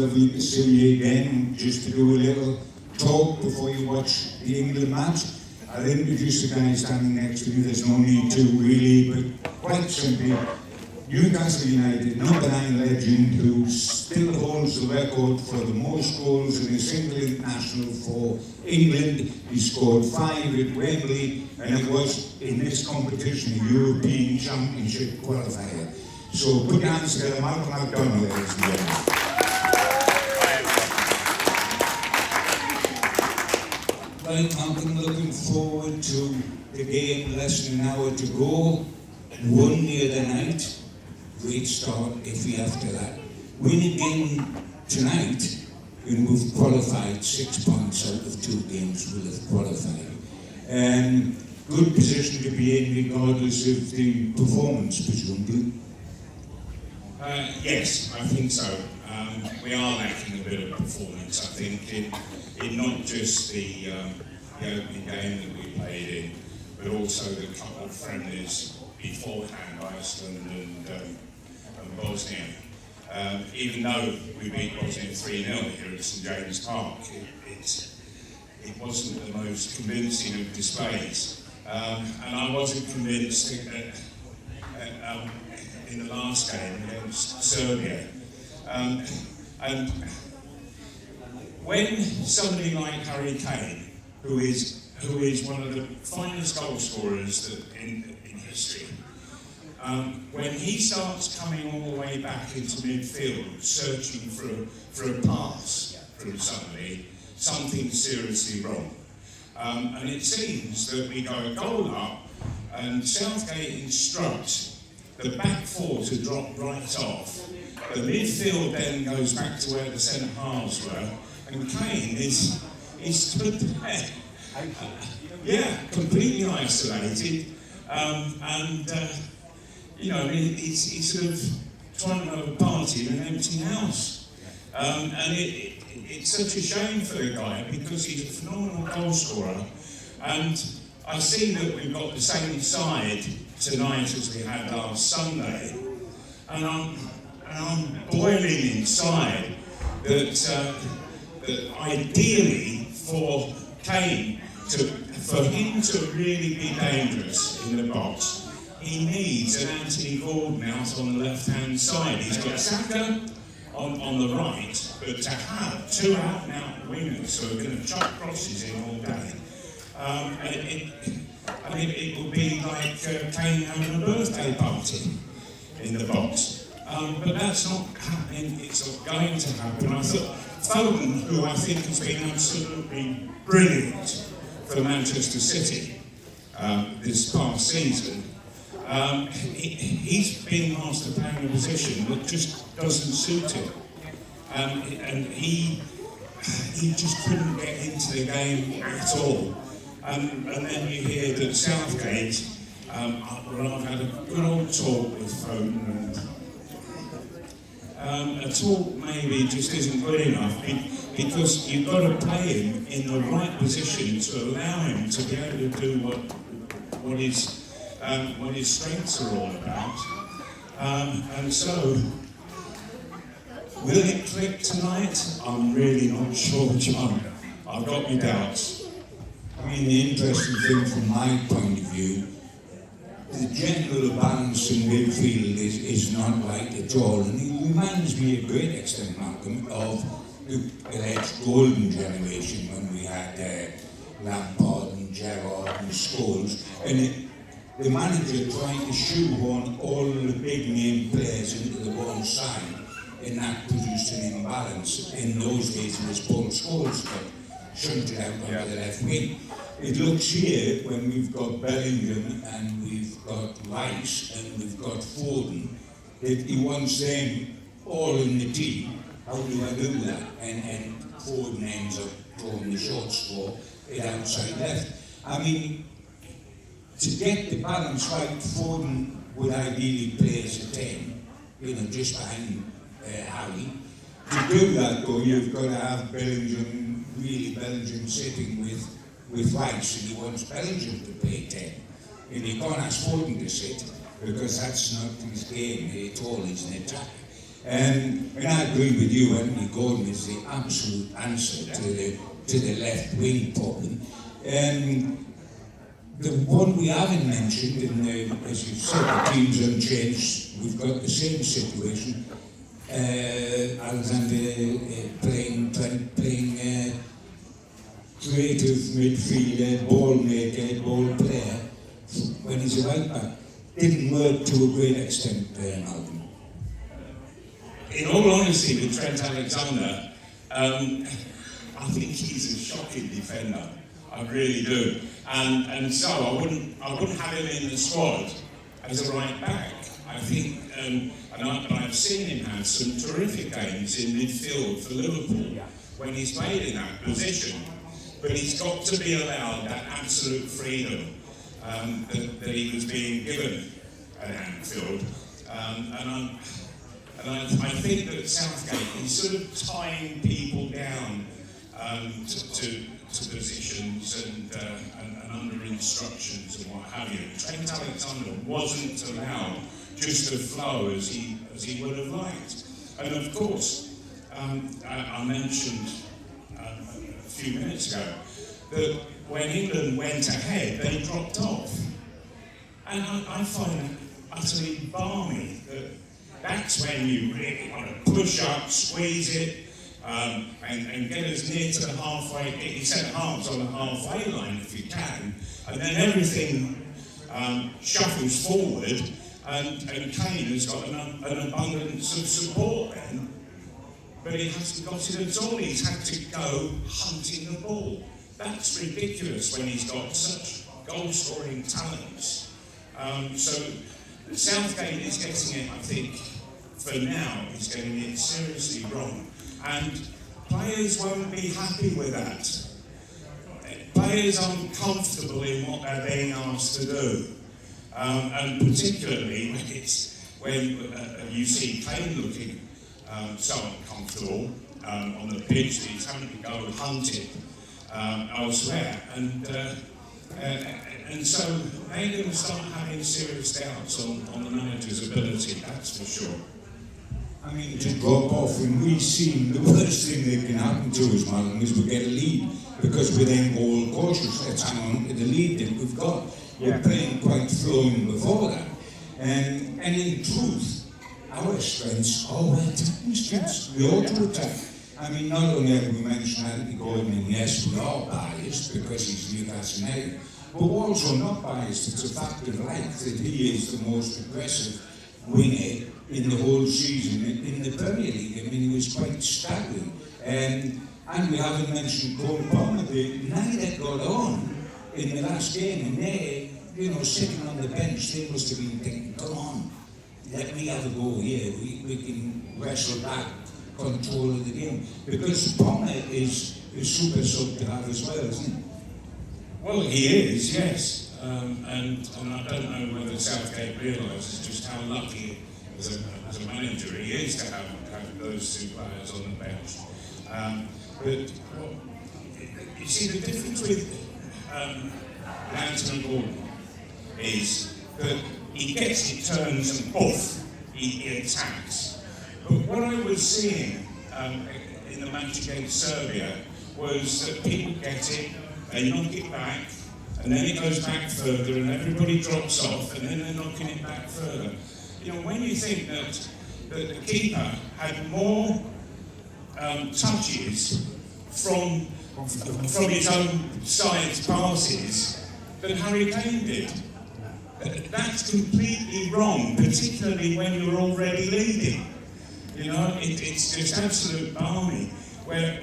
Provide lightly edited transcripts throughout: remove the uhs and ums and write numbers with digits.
Lovely to see you again, just to do a little talk before you watch the England match. I'll introduce the guy standing next to me, there's no need to really, but quite simply, Newcastle United, number 9 legend, who still holds the record for the most goals in a single international for England. He scored 5 at Wembley, and it was in this competition a European Championship qualifier. So put your hands together, Malcolm McDonald, ladies and gentlemen. Right, Malcolm, looking forward to the game, less than an hour to go. Won the other night. Great start iffy after that. Win again tonight, and we've qualified 6 points out of 2 games we'll have qualified. Good position to be in regardless of the performance, presumably. Yes, I think so. We are lacking a bit of performance, I think, in not just the opening game that we played in, but also the couple of friendlies beforehand, Iceland and Bosnia. Even though we beat Bosnia 3-0 here at St James Park, it wasn't the most convincing of displays. And I wasn't convinced in the last game against Serbia. And when somebody like Harry Kane, who is one of the finest goal scorers in history, when he starts coming all the way back into midfield, searching for a pass from somebody, something's seriously wrong. And it seems that we go a goal up, and Southgate instructs the back 4 to drop right off. The midfield then goes back to where the centre halves were, and Kane is stood there. Completely isolated, he's sort of trying to have a party in an empty house. And it's such a shame for the guy, because he's a phenomenal goal scorer. And I see that we've got the same side tonight as we had last Sunday, and I'm boiling inside that ideally for Kane, for him to really be dangerous in the box, he needs an Anthony Gordon out on the left-hand side. He's got Saka on the right, but to have 2 out-and-out wingers who are going to chuck crosses in all day, it would be like Kane having a birthday party in the box. But that's not happening, it's not going to happen. I thought Foden, who I think has been absolutely brilliant for Manchester City this past season, he's been asked to play in a position that just doesn't suit him. And he just couldn't get into the game at all. And then you hear that Southgate, I've had a good old talk with Foden, and a talk maybe just isn't good enough, because you've got to play him in the right position to allow him to be able to do what his strengths are all about. And so, will it click tonight? I'm really not sure, John. I've got my doubts. I mean, the interesting thing from my point of view, the general balance in midfield is not right at all. And it reminds me a great extent, Malcolm, of the alleged golden generation when we had Lampard and Gerrard and Scholes. And the manager trying to shoehorn all the big name players into the one side, and that produced an imbalance. In those days, it was Paul Scholes got shunted out onto the left wing. It looks here, when we've got Bellingham and we've got Rice and we've got Foden, that he wants them all in the team. How do I do that? And Foden ends up throwing the shots for it outside left. I mean, to get the balance right, Foden would ideally play as a 10, just behind Harry. To do that, though, you've got to have Bellingham sitting with Rice, and he wants Belgium to play 10. And he can't ask Foden to sit, because that's not his game at all, he's an attacker. And I agree with you, Anthony Gordon is the absolute answer to the left wing problem. The one we haven't mentioned, as you said, the team's unchanged. We've got the same situation. Alexander playing creative midfielder, ball maker, ball player when he's a right back. Didn't work to a great extent, Malcolm. In all honesty, with Trent Alexander, I think he's a shocking defender. I really do, and so I wouldn't have him in the squad as a right back. I think, and I've seen him have some terrific games in midfield for Liverpool when he's played in that position. But he's got to be allowed that absolute freedom that he was being given at Anfield, and I think that Southgate is sort of tying people down to positions and under instructions and what have you. Trent Alexander wasn't allowed just to flow as he would have liked. And of course, I mentioned a few minutes ago that when England went ahead, they dropped off. And I find that utterly balmy. That's when you really want to push up, squeeze it, and get as near to the halfway, get your centre halves on the halfway line if you can, and then everything shuffles forward, and Kane has got an abundance of support then, but he hasn't got it at all. He's had to go hunting the ball. That's ridiculous when he's got such goal-scoring talents. So Southgate is getting it, I think, for now, he's getting it seriously wrong. And players won't be happy with that. Players aren't comfortable in what they're being asked to do. And particularly when you see Tyne looking so uncomfortable on the pitch that he's having to go hunting elsewhere. And so they're going to start having serious doubts on the manager's ability, that's for sure. I mean, to drop off, and we've seen the worst thing that can happen to us, Malcolm, is we get a lead because we're then goal cautious. Let's hang on to the lead that we've got. We're playing quite flowing before that. And in truth, our strengths are our attacking strengths. We ought to attack. I mean, not only have we mentioned Anthony Gordon, and yes, we are biased because he's Newcastle United, but we're also not biased. It's a fact of life that he is the most aggressive winger in the whole season in the Premier League. I mean, he was quite staggering. And we haven't mentioned Cole Palmer. Neither got on in the last game, and they, sitting on the bench, they must have been thinking, come on, let me have a go here. We can wrestle back control of the game. Because Palmer is super sub to have as well, isn't he? Well, he is, yes. And I don't know whether Southgate realises just how lucky as a manager he is to have those two players on the bench. But you see, the difference with Anthony Gordon is that he gets it, turns and off, he attacks. But what I was seeing in the match against Serbia was that people get it, they knock it back, and then it goes back further, and everybody drops off, and then they're knocking it back further. When you think that the keeper had more touches from his own side's passes than Harry Kane did, that's completely wrong, particularly when you're already leading. It's just absolute balmy. But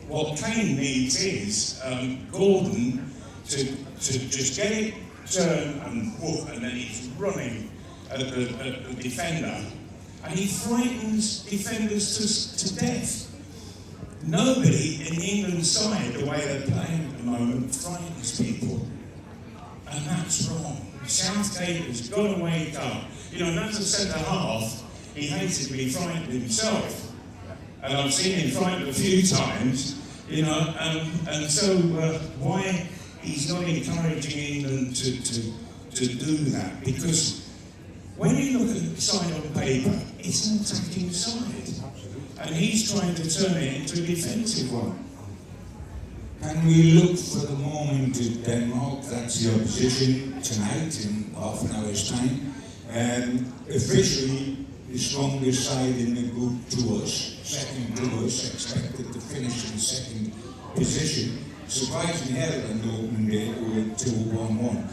what Kane needs is Gordon to just get it, turn and whoop, and then he's running at the defender, and he frightens defenders to death. Nobody in the England side, the way they're playing at the moment, frightens people, and that's wrong. Southgate has got to wake up. That's a centre half. He hated to be frightened himself, and I've seen him frightened a few times. And so why he's not encouraging England to do that? Because when you look at the side on paper, it's an attacking side. And he's trying to turn it into a defensive one. Can we look for the moment at Denmark? That's the opposition tonight in half an hour's time. Officially, the strongest side in the group to us, second to us, expected to finish in second position. Surprisingly, Ireland opened it with 2-1-1.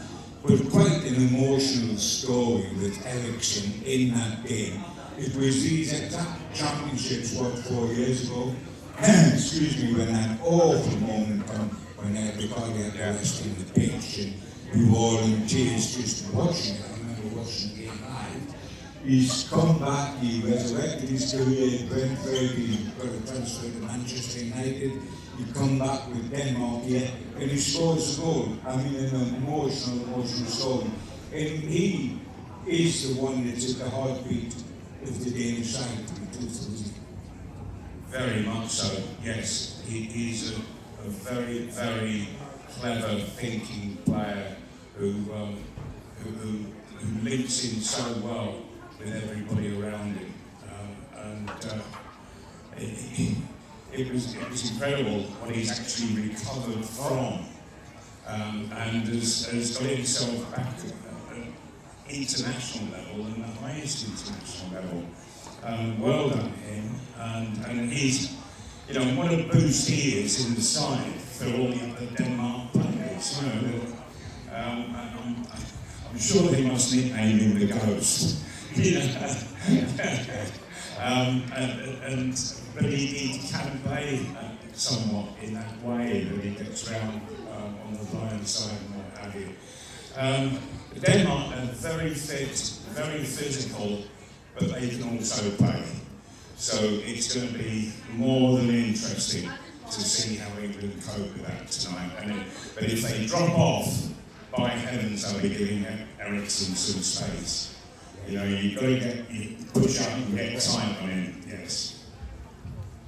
But quite an emotional story with Ericsson in that game. It was these exact championships, 4 years ago? Excuse me, when that awful moment come, when everybody had to rest in the pitch and we were all in tears just watching it. I remember watching the game live. He's come back, he resurrected his career at Brentford, he got a transfer to Manchester United, he come back with Denmark here, and he scores a goal. I mean, an emotional story. And he is the one that's at the heartbeat of the Danish side, to be truthful. Very much so, yes. He's a very, very clever thinking player who links in so well with everybody around him. It was incredible what he's actually recovered from, and has got himself back at international level and the highest international level. Well done him, and he's, you know, what a boost he is in the side for all the other Denmark players. You know, I'm sure they must nickname him the Ghost. But he can play somewhat in that way that he gets round on the blind side and what have you. Denmark are very fit, very physical, but they can also play. So it's going to be more than interesting to see how England cope with that tonight. But if they drop off, by heavens, I'll be giving Ericsson some space. You know, you've got to push up and get time on him, yes.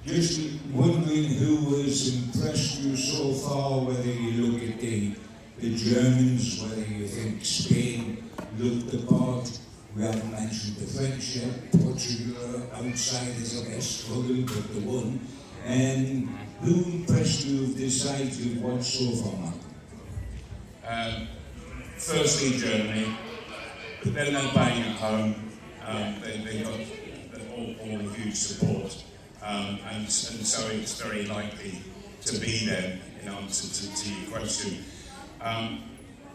Just wondering who has impressed you so far, whether you look at the Germans, whether you think Spain looked the part. We haven't mentioned the French yet, Portugal, outsiders, I guess, struggled, but the one. And who impressed you of the sides you've watched so far, Mark? Firstly, Germany, but then they're playing at home. They got all the huge support, and so it's very likely to be them, in answer to your question.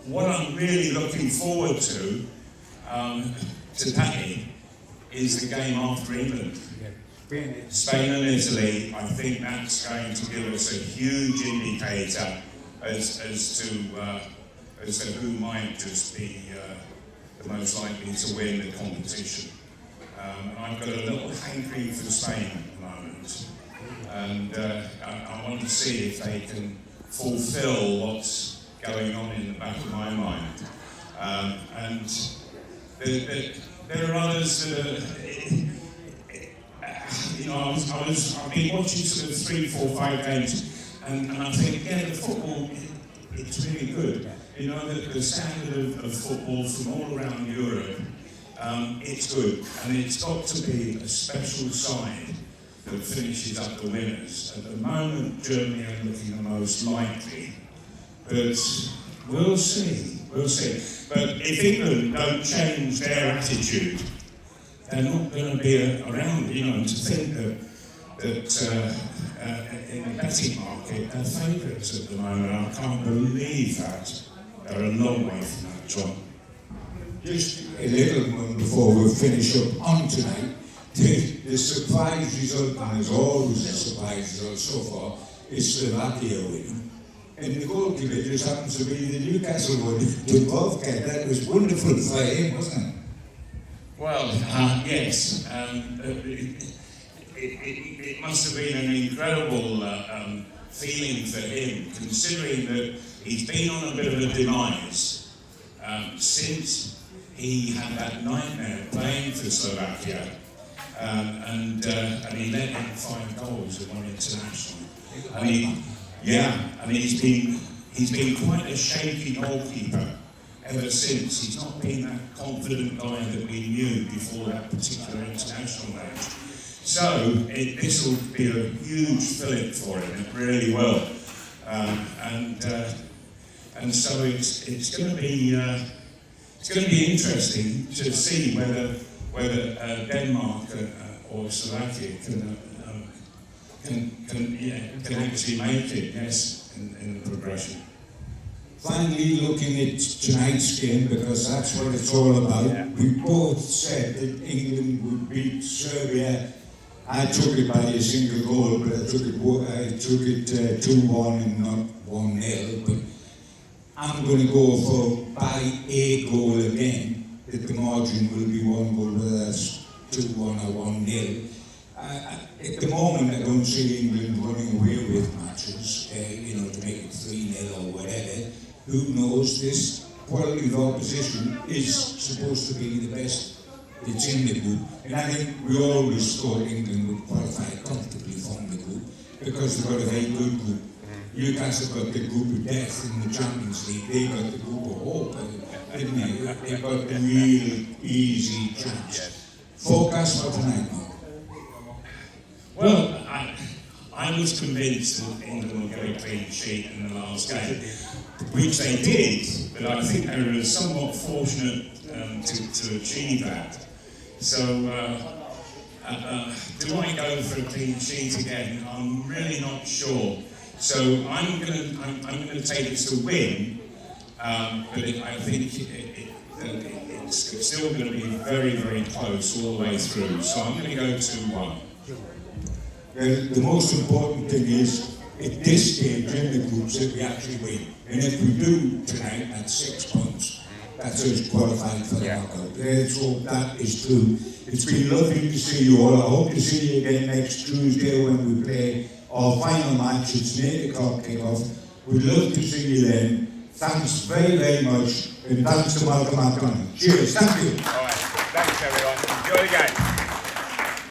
What I'm really looking forward to today is the game after England. Spain and Italy, I think that's going to give us a huge indicator as to who might just be the most likely to win the competition. I've got a little hankering for Spain at the moment, and I want to see if they can fulfil what's going on in the back of my mind. And there are others that are, you know, I've been watching sort of 3, 4, 5 games, and I think, yeah, the football, it's really good. You know, the standard of football from all around Europe, it's good, and it's got to be a special side that finishes up the winners. At the moment, Germany are looking the most likely, but we'll see. But if England don't change their attitude, they're not going to be around, you know, to think that in the betting market, they're favourites at the moment. I can't believe that. They're a long way from that, John. Just a little one before we finish up on tonight. The surprise result, and there's always a surprise result so far, is Slovakia winning. And the goalkeeper just happens to be the Newcastle one, Dubrovka. That was wonderful for him, wasn't it? Well, yes. It must have been an incredible feeling for him, considering that he's been on a bit of a demise since he had that nightmare playing for Slovakia, and he let in 5 goals at one international. And he's been quite a shaky goalkeeper ever since. He's not been that confident guy that we knew before that particular international match. So this will be a huge fillip for him. It really will, and so it's going to be interesting to see whether Denmark or Slovakia can actually make it, yes, in the progression. Finally, looking at tonight's game, because that's what it's all about. Yeah. We both said that England would beat Serbia. I took it by a single goal, but I took it 2-1 and not 1-0. But I'm going to go for by a goal again, that the margin will be 1 goal, whether that's 2-1 or 1-0. At the moment, I don't see England running away with matches, to make it 3-0 or whatever. Who knows? This quality of opposition is supposed to be the best that's in the group. And I think we always thought England would qualify comfortably from the group because they've got a very good group. Newcastle got the group of death in the Champions League. They got the group of hope, didn't they? They got the real easy chance. Forecast for tonight, Mark? Well, I was convinced that England would get a clean sheet in the last game, which they did, but I think they were somewhat fortunate to achieve that. So, do I go for a clean sheet again? I'm really not sure. So I'm going to take it to win, but I think it's still going to be very, very close all the way through. So I'm going to go 2-1. The most important thing is, at this stage in the groups, that we actually win. And if we do tonight at 6 points, that's us qualified for the knockout. Let's hope that is true. It's been lovely to see you all. I hope to see you again next Tuesday when we play our final match. It's an 8 o'clock kickoff. We'd love to see you then. Thanks very, very much. And thanks to Malcolm McDonald. Cheers. Thank you. All right. Thanks, everyone. Enjoy the game.